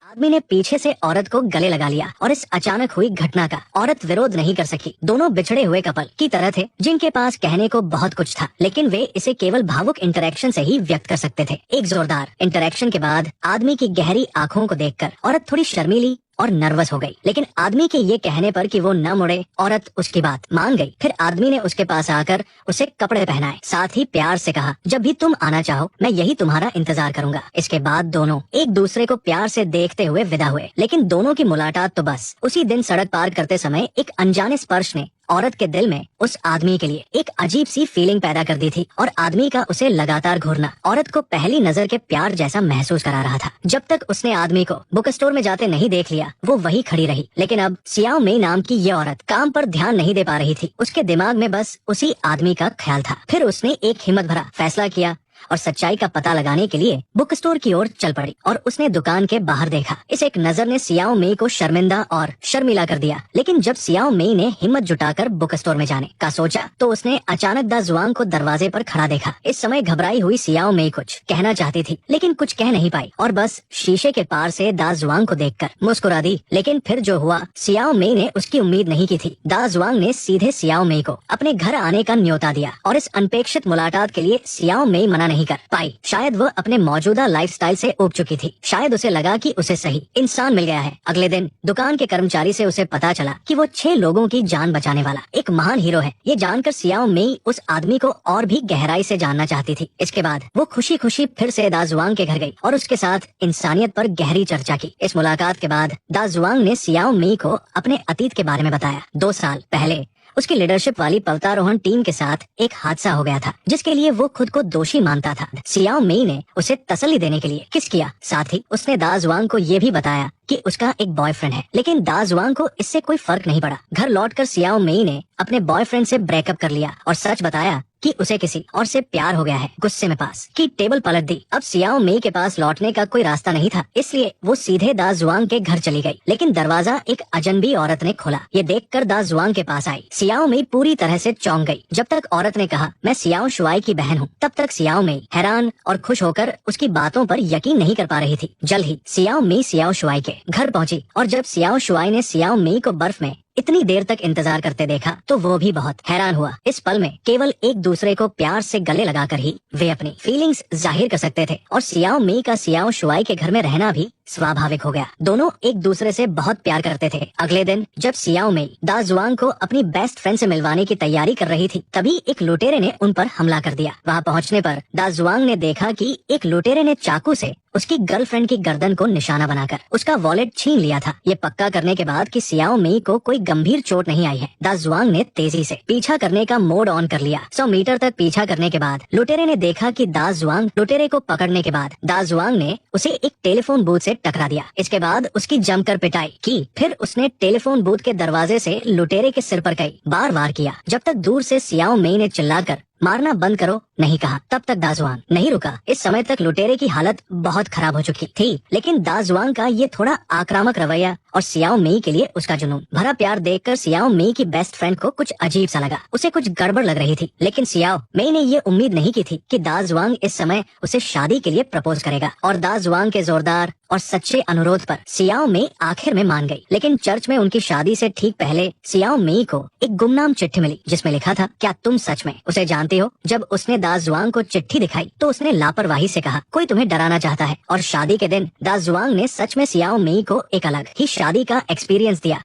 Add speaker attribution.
Speaker 1: आदमी ने पीछे से औरत को गले लगा लिया और इस अचानक हुई घटना का औरत विरोध नहीं कर सकी। दोनों बिछड़े हुए कपल की तरह थे जिनके पास कहने को बहुत कुछ था, लेकिन वे इसे केवल भावुक इंटरेक्शन से ही व्यक्त कर सकते थे। एक जोरदार इंटरेक्शन के बाद आदमी की गहरी आंखों को देखकर औरत थोड़ी शर्मीली और नर्वस हो गई, लेकिन आदमी के ये कहने पर कि वो न मुड़े, औरत उसकी बात मान गई। फिर आदमी ने उसके पास आकर उसे कपड़े पहनाए, साथ ही प्यार से कहा, जब भी तुम आना चाहो मैं यही तुम्हारा इंतजार करूंगा। इसके बाद दोनों एक दूसरे को प्यार से देखते हुए विदा हुए, लेकिन दोनों की मुलाकात तो बस उसी दिन सड़क पार करते समय एक अनजाने स्पर्श ने औरत के दिल में उस आदमी के लिए एक अजीब सी फीलिंग पैदा कर दी थी और आदमी का उसे लगातार घूरना औरत को पहली नजर के प्यार जैसा महसूस करा रहा था। जब तक उसने आदमी को बुक स्टोर में जाते नहीं देख लिया वो वही खड़ी रही, लेकिन अब सियाओ मेई नाम की ये औरत काम पर ध्यान नहीं दे पा रही थी। उसके दिमाग में बस उसी आदमी का ख्याल था। फिर उसने एक हिम्मत भरा फैसला किया और सच्चाई का पता लगाने के लिए बुक स्टोर की ओर चल पड़ी और उसने दुकान के बाहर देखा। इस एक नजर ने सियाओ मेई को शर्मिंदा और शर्मिला कर दिया, लेकिन जब सियाओ मेई ने हिम्मत जुटाकर बुक स्टोर में जाने का सोचा तो उसने अचानक दा जुआंग को दरवाजे पर खड़ा देखा। इस समय घबराई हुई सियाओ मेई कुछ कहना चाहती थी, लेकिन कुछ कह नहीं पाई और बस शीशे के पार से दा जुआंग को देखकर मुस्कुरा दी। लेकिन फिर जो हुआ सियाओ मेई ने उसकी उम्मीद नहीं की थी। दा जुआंग ने सीधे सियाओ मेई को अपने घर आने का न्योता दिया और इस अनपेक्षित मुलाकात के लिए सियाओ मेई मना नहीं कर पाई। शायद वह अपने मौजूदा लाइफस्टाइल से ऊब चुकी थी। शायद उसे लगा कि उसे सही इंसान मिल गया है। अगले दिन दुकान के कर्मचारी से उसे पता चला कि वो 6 लोगों की जान बचाने वाला एक महान हीरो है। ये जानकर सियाओ मेई उस आदमी को और भी गहराई से जानना चाहती थी। इसके बाद वो खुशी खुशी फिर से दा जुआंग के घर गई और उसके साथ इंसानियत पर गहरी चर्चा की। इस मुलाकात के बाद दा जुआंग ने सियाओ मेई को अपने अतीत के बारे में बताया। 2 साल पहले उसकी लीडरशिप वाली पर्वतारोहण टीम के साथ एक हादसा हो गया था जिसके लिए वो खुद को दोषी मानता था। सियाओ मेई ने उसे तसल्ली देने के लिए किस किया। साथ ही उसने दा जुआंग को ये भी बताया कि उसका एक बॉयफ्रेंड है, लेकिन दा जुआंग को इससे कोई फर्क नहीं पड़ा। घर लौटकर सियाओ मेई ने अपने बॉयफ्रेंड से ब्रेकअप कर लिया और सच बताया कि उसे किसी और से प्यार हो गया है। गुस्से में पास की टेबल पलट दी। अब सियाओ मेई के पास लौटने का कोई रास्ता नहीं था, इसलिए वो सीधे दा जुआंग के घर चली गई, लेकिन दरवाजा एक अजनबी औरत ने खोला। ये देखकर दा जुआंग के पास आई। सियाओ मेई पूरी तरह से चौंक गई। जब तक औरत ने कहा मैं सियाओ शुआई की बहन हूँ, तब तक सियाओ मेई हैरान और खुश होकर उसकी बातों पर यकीन नहीं कर पा रही थी। जल्द ही सियाओ मेई सियाओ शुआई के घर पहुंची और जब सियाओ शुआई ने सियाओ मेई को बर्फ में इतनी देर तक इंतजार करते देखा तो वो भी बहुत हैरान हुआ। इस पल में केवल एक दूसरे को प्यार से गले लगाकर ही वे अपनी फीलिंग्स जाहिर कर सकते थे और सियाओ मेई का सियाओ शुआई के घर में रहना भी स्वाभाविक हो गया। दोनों एक दूसरे से बहुत प्यार करते थे। अगले दिन जब सियाओ मेई दा जुआंग को अपनी बेस्ट फ्रेंड से मिलवाने की तैयारी कर रही थी, तभी एक लुटेरे ने उन पर हमला कर दिया। वहाँ पहुँचने पर दा जुआंग ने देखा कि एक लुटेरे ने चाकू से उसकी गर्लफ्रेंड की गर्दन को निशाना बनाकर उसका वॉलेट छीन लिया था। ये पक्का करने के बाद कि सियाओ मेई को कोई गंभीर चोट नहीं आई है, दा जुआंग ने तेजी से पीछा करने का मोड ऑन कर लिया। 100 मीटर तक पीछा करने के बाद लुटेरे ने देखा कि दा जुआंग लुटेरे को पकड़ने के बाद दा जुआंग ने उसे एक टेलीफोन बूथ से टकरा दिया। इसके बाद उसकी जमकर पिटाई की। फिर उसने टेलीफोन बूथ के दरवाजे से लुटेरे के सिर पर कई बार वार किया। जब तक दूर से सियाओ मेई ने चिल्लाकर मारना बंद करो नहीं कहा, तब तक दा जुआंग नहीं रुका। इस समय तक लुटेरे की हालत बहुत खराब हो चुकी थी, लेकिन दा जुआंग का ये थोड़ा आक्रामक रवैया और सियाओ मेई के लिए उसका जुनून भरा प्यार देखकर सियाओ मेई की बेस्ट फ्रेंड को कुछ अजीब सा लगा। उसे कुछ गड़बड़ लग रही थी, लेकिन सियाओ मेई ने ये उम्मीद नहीं की थी कि दा जुआंग इस समय उसे शादी के लिए प्रपोज करेगा और दा जुआंग के जोरदार और सच्चे अनुरोध पर सियाओ मेई आखिर में मान गई। लेकिन चर्च में उनकी शादी से ठीक पहले सियाओ मेई को एक गुमनाम चिट्ठी मिली जिसमें लिखा था, क्या तुम सच में उसे जानते हो? जब उसने दा जुआंग को चिट्ठी दिखाई तो उसने लापरवाही से कहा कोई तुम्हें डराना चाहता है। और शादी के दिन दा जुआंग ने सच में सियाओ मेई को एक अलग ही शादी का एक्सपीरियंस दिया।